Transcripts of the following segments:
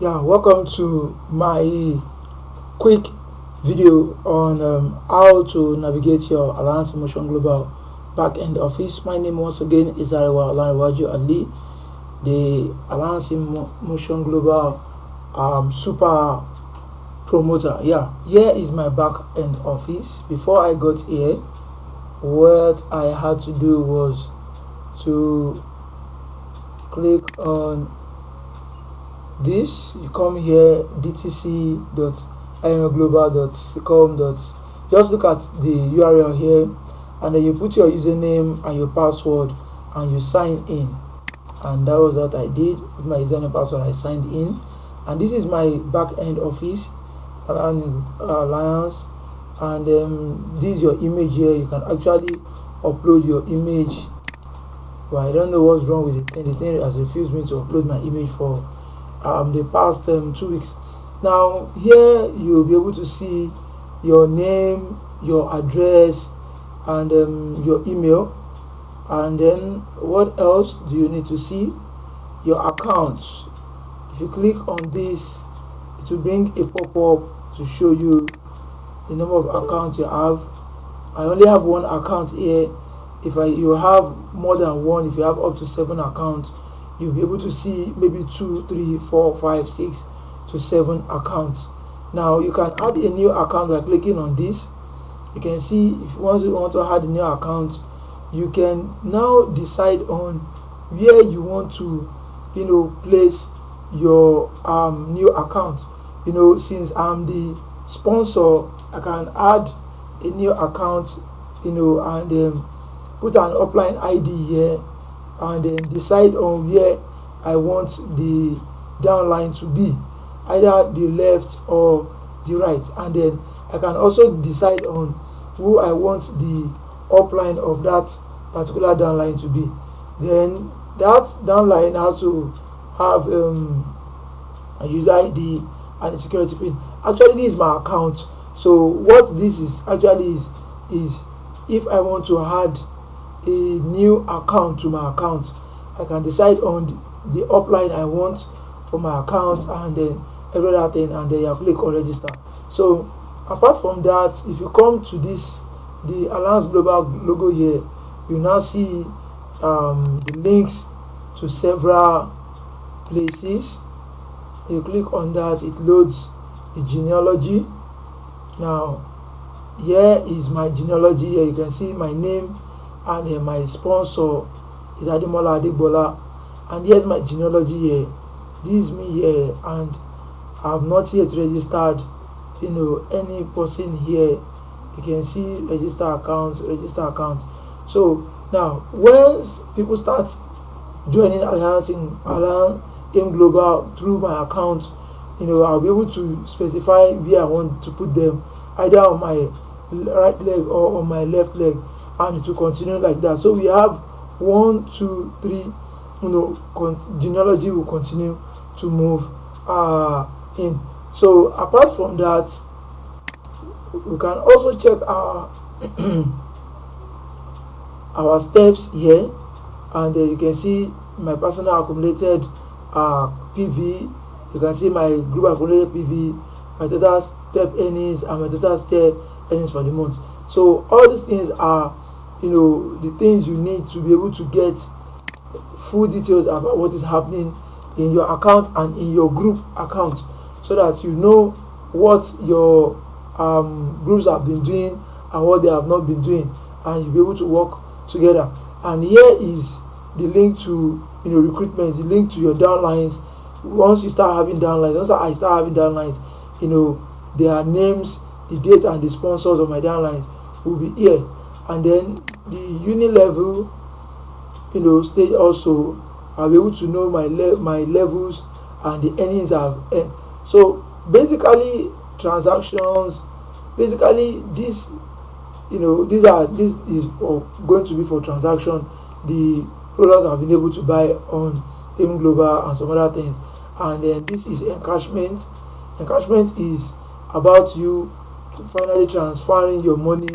Yeah, welcome to my quick video on how to navigate your Alliance Motion Global backend office. My name once again is Arewa Olanrewaju Ali, the Alliance Motion Global super promoter. Yeah, here is my backend office. Before I got here, what I had to do was to click on this. You come here, dtc.imglobal.com. Just look at the URL here, and then you put your username and your password and you sign in. And that was what I did. With my username and password, I signed in, and this is my back end office Alliance. And this is your image here. You can actually upload your image. Well, I don't know what's wrong with it. The thing has refused me to upload my image for the past 2 weeks. Now here you'll be able to see your name, your address, and your email. And then what else do you need to see? Your accounts. If you click on this, it will bring a pop-up to show you the number of accounts you have. I only have one account here. If you have more than one, if you have up to 7 accounts, you'll be able to see maybe 2, 3, 4, 5, 6 to 7 accounts. Now you can add a new account by clicking on this. You can see if you want to add a new account, you can now decide on where you want to place your new account. Since I'm the sponsor, I can add a new account, and put an upline ID here, and then decide on where I want the downline to be, either the left or the right. And then I can also decide on who I want the upline of that particular downline to be. Then that downline has to have a user ID and a security pin. Actually, this is my account. So what this is actually is if I want to add a new account to my account, I can decide on the upline I want for my account, and then every other thing, and then you click on register. So apart from that, if you come to this, the Alliance Global logo here, you now see the links to several places. You click on that, it loads the genealogy. Now here is my genealogy. Here you can see my name, and my sponsor is Ademola Adegbola, and here's my genealogy here. This is me here, and I have not yet registered any person here. You can see register accounts. So now once people start joining Alliance Global through my account, I'll be able to specify where I want to put them, either on my right leg or on my left leg, and it will continue like that. So we have 1, 2, 3. Genealogy will continue to move in. So apart from that, we can also check our our steps here, and you can see my personal accumulated PV. You can see my group accumulated PV, my total step earnings, and my total step earnings for the month. So all these things are the things you need to be able to get full details about what is happening in your account and in your group account, so that you know what your groups have been doing and what they have not been doing, and you'll be able to work together. And here is the link to recruitment, the link to your downlines. Once I start having downlines, their names, the date, and the sponsors of my downlines will be here. And then the uni level stage also, I'll be able to know my levels and the earnings I've earned. So basically transactions, this is going to be for transaction, the products I've been able to buy on M Global and some other things. And then this is encashment. Encashment is about you finally transferring your money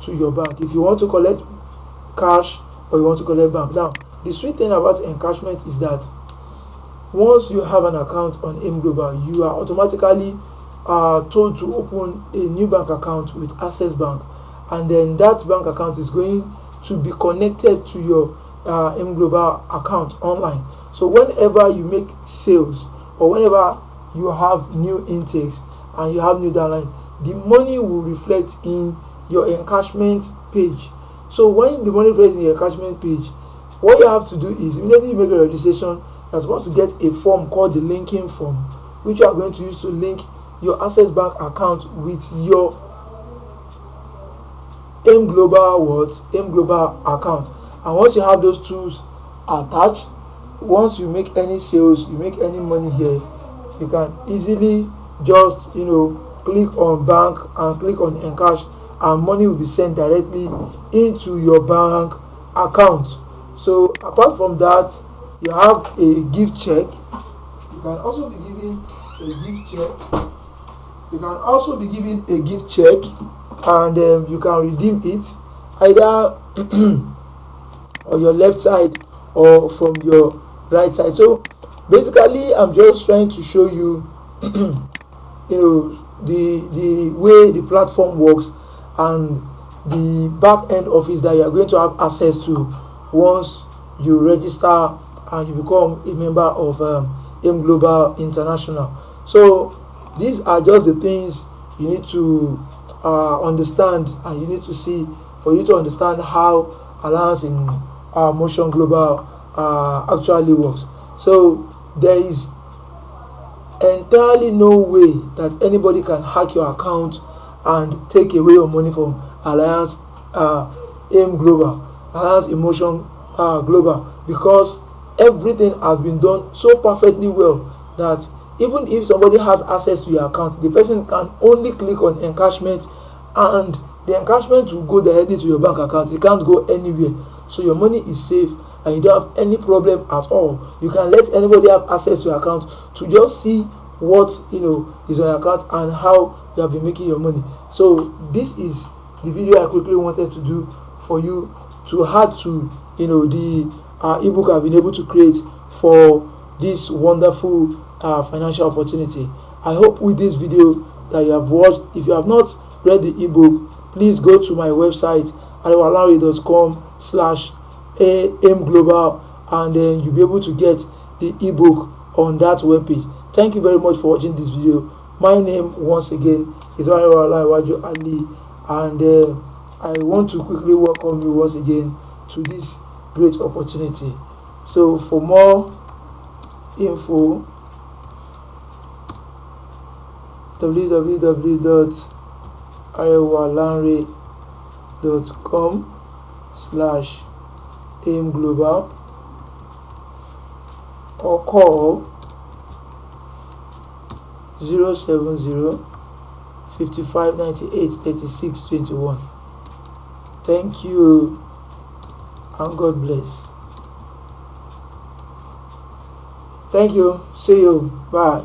to your bank, if you want to collect cash or you want to collect bank. Now the sweet thing about encashment is that once you have an account on AIM Global, you are automatically told to open a new bank account with Access Bank, and then that bank account is going to be connected to your AIM Global account online. So whenever you make sales or whenever you have new intakes and you have new downlines, the money will reflect in your encashment page. So when the money reflects in your encashment page, what you have to do is immediately you make a registration, you're supposed to get a form called the linking form, which you are going to use to link your Access Bank account with your AIM Global account. And once you have those tools attached, once you make any sales, you make any money here, you can easily just click on bank and click on encash, and money will be sent directly into your bank account. So apart from that, you have a gift check. You can also be given a gift check. And you can redeem it either on your left side or from your right side. So basically, I'm just trying to show you the way the platform works and the back end office that you are going to have access to once you register and you become a member of AIM Global International. So these are just the things you need to understand, and you need to see for you to understand how Alliance in Motion Global actually works. So there is entirely no way that anybody can hack your account and take away your money from Alliance AIM Global, Alliance in Motion Global, because everything has been done so perfectly well that even if somebody has access to your account, the person can only click on encashment and the encashment will go directly to your bank account. It can't go anywhere. So your money is safe and you don't have any problem at all. You can let anybody have access to your account to just see what is on your account and how you have been making your money. So this is the video I quickly wanted to do for you to add to the ebook I've been able to create for this wonderful financial opportunity. I hope with this video that you have watched, if you have not read the ebook, please go to my website adewalanre.com/aimglobal, and then you'll be able to get the ebook on that webpage. Thank you very much for watching this video. My name once again is Adewalanre Ali, and I want to quickly welcome you once again to this great opportunity. So for more info, www.adewalanre.com/aimglobal, or call 070 55 98 36 21. Thank you and God bless. Thank you. See you. Bye.